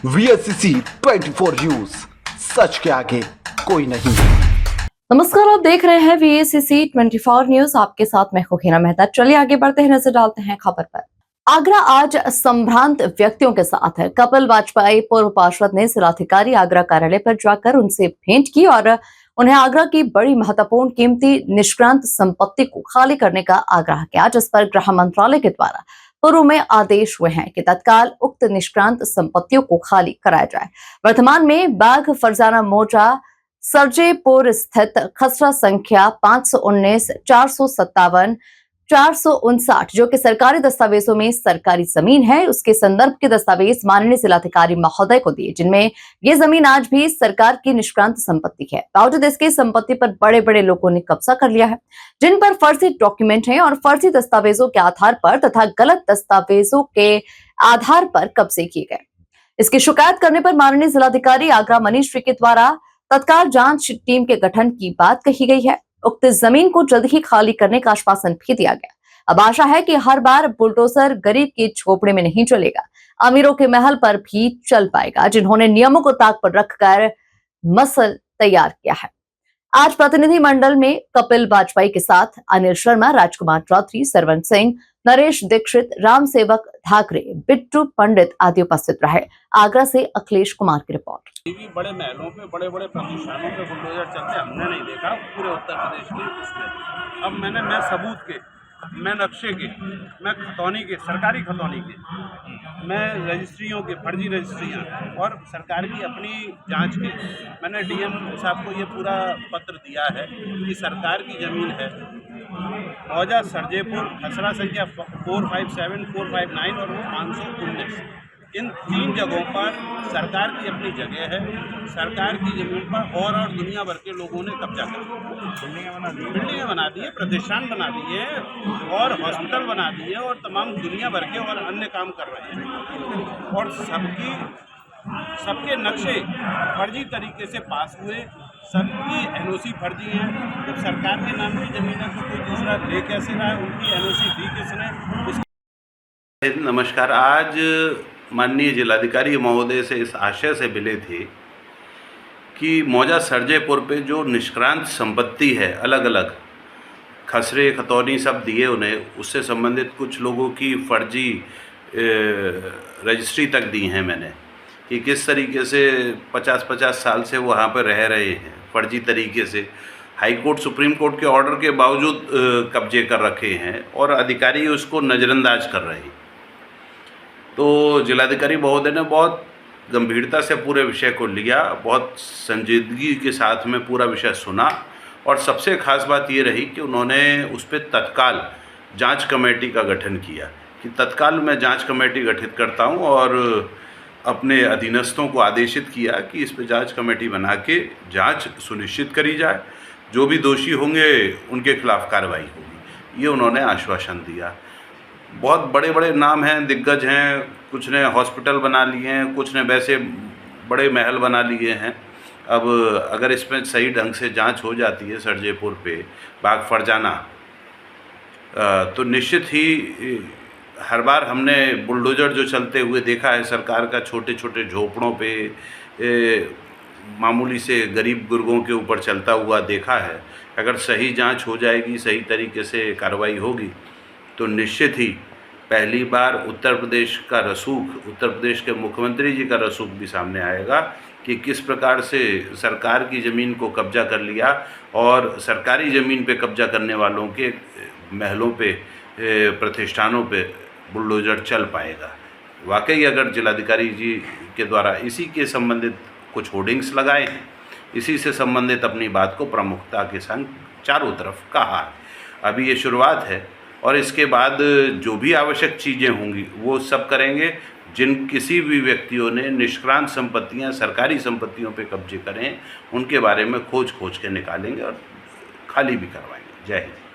VSCC 24 news, सच के आगे कोई नहीं। नमस्कार, आप देख रहे हैं VSCC 24 न्यूज। आपके साथ मैं खुकीना मेहता। चलिए आगे बढ़ते हैं, नजर डालते हैं खबर पर। आगरा आज संभ्रांत व्यक्तियों के साथ है। कपिल वाजपेयी पूर्व पार्षद ने जिलाधिकारी आगरा कार्यालय पर जाकर उनसे भेंट की और उन्हें आगरा की बड़ी महत्वपूर्ण कीमती निष्क्रांत संपत्ति को खाली करने का आग्रह किया, जिस पर गृह मंत्रालय के द्वारा पूर्व में आदेश हुए हैं कि तत्काल उक्त निष्क्रांत संपत्तियों को खाली कराया जाए। वर्तमान में बाघ फरजाना मोजा सरजेपुर स्थित खसरा संख्या 519, 457, 459 जो कि सरकारी दस्तावेजों में सरकारी जमीन है, उसके संदर्भ के दस्तावेज माननीय जिलाधिकारी महोदय को दिए, जिनमें ये जमीन आज भी सरकार की निष्क्रांत संपत्ति है। बावजूद इसके संपत्ति पर बड़े बड़े लोगों ने कब्जा कर लिया है, जिन पर फर्जी डॉक्यूमेंट हैं और फर्जी दस्तावेजों के आधार पर तथा गलत दस्तावेजों के आधार पर कब्जे किए गए। इसकी शिकायत करने पर माननीय जिलाधिकारी आगरा मनीष के द्वारा तत्काल जांच टीम के गठन की बात कही गई है। उक्त जमीन को जल्द ही खाली करने का आश्वासन भी दिया गया। अब आशा है कि हर बार बुलडोजर गरीब के झोपड़े में नहीं चलेगा, अमीरों के महल पर भी चल पाएगा, जिन्होंने नियमों को ताक पर रखकर मसल तैयार किया है। आज प्रतिनिधि मंडल में कपिल वाजपेयी के साथ अनिल शर्मा, राजकुमार चौधरी, सरवन सिंह, नरेश दीक्षित, राम सेवक ठाकरे, बिट्टू पंडित आदि उपस्थित रहे। आगरा से अखिलेश कुमार की रिपोर्ट। बड़े महलों पे, बड़े बड़े प्रतिष्ठानों पे बुलडोजर चलते हमने नहीं देखा पूरे उत्तर प्रदेश के उसमें। अब मैं सबूत के, मैं नक्शे के, मैं खतौनी के, सरकारी खतौनी के, मैं रजिस्ट्रियों के, फर्जी रजिस्ट्रियाँ और सरकार की अपनी जांच के, मैंने डीएम साहब को ये पूरा पत्र दिया है कि सरकार की ज़मीन है मौजा सरजेपुर, खसरा संख्या 457, 459 और 519। इन 3 जगहों पर सरकार की अपनी जगह है। सरकार की जमीन पर और दुनिया भर के लोगों ने कब्जा कर लिया। बिल्डिंगें बना दी है, प्रतिष्ठान बना दिए और हॉस्पिटल बना दिए और तमाम दुनिया भर के और अन्य काम कर रहे हैं। और सबके नक्शे फर्जी तरीके से पास हुए, सबकी एनओसी फर्जी है। जब सरकार के नाम की जमीन है तो कोई दूसरा ले कैसे रहा है, उनकी एनओसी दी किसने। नमस्कार। आज माननीय जिलाधिकारी महोदय से इस आशय से मिले थे कि मौजा सरजेपुर पे जो निष्क्रांत संपत्ति है, अलग अलग खसरे खतौनी सब दिए उन्हें, उससे संबंधित कुछ लोगों की फर्जी रजिस्ट्री तक दी हैं मैंने, कि किस तरीके से 50-50 साल से वहाँ पर रह रहे हैं फर्जी तरीके से, हाई कोर्ट सुप्रीम कोर्ट के ऑर्डर के बावजूद कब्जे कर रखे हैं और अधिकारी उसको नज़रअंदाज कर रहे हैं। तो जिलाधिकारी महोदय ने बहुत गंभीरता से पूरे विषय को लिया, बहुत संजीदगी के साथ में पूरा विषय सुना और सबसे खास बात ये रही कि उन्होंने उस पर तत्काल जांच कमेटी का गठन किया कि तत्काल मैं जांच कमेटी गठित करता हूं और अपने अधीनस्थों को आदेशित किया कि इस पर जांच कमेटी बना के जांच सुनिश्चित करी जाए, जो भी दोषी होंगे उनके खिलाफ कार्रवाई होगी, ये उन्होंने आश्वासन दिया। बहुत बड़े बड़े नाम हैं, दिग्गज हैं, कुछ ने हॉस्पिटल बना लिए हैं, कुछ ने वैसे बड़े महल बना लिए हैं। अब अगर इसमें सही ढंग से जांच हो जाती है सरजेपुर पे बाघ फरजाना, तो निश्चित ही हर बार हमने बुलडोजर जो चलते हुए देखा है सरकार का, छोटे छोटे झोपड़ों पे मामूली से गरीब गुर्गों के ऊपर चलता हुआ देखा है। अगर सही जांच हो जाएगी, सही तरीके से कार्रवाई होगी तो निश्चित ही पहली बार उत्तर प्रदेश का रसूख, उत्तर प्रदेश के मुख्यमंत्री जी का रसूख भी सामने आएगा कि किस प्रकार से सरकार की ज़मीन को कब्जा कर लिया और सरकारी ज़मीन पे कब्जा करने वालों के महलों पे, प्रतिष्ठानों पे बुलडोजर चल पाएगा। वाकई अगर जिलाधिकारी जी के द्वारा इसी के संबंधित कुछ होर्डिंग्स लगाए हैं, इसी से संबंधित अपनी बात को प्रमुखता के संग चारों तरफ कहा है। अभी ये शुरुआत है और इसके बाद जो भी आवश्यक चीज़ें होंगी वो सब करेंगे। जिन किसी भी व्यक्तियों ने निष्क्रांत संपत्तियां, सरकारी संपत्तियों पे कब्जे करें, उनके बारे में खोज के निकालेंगे और खाली भी करवाएंगे। जय हिंद।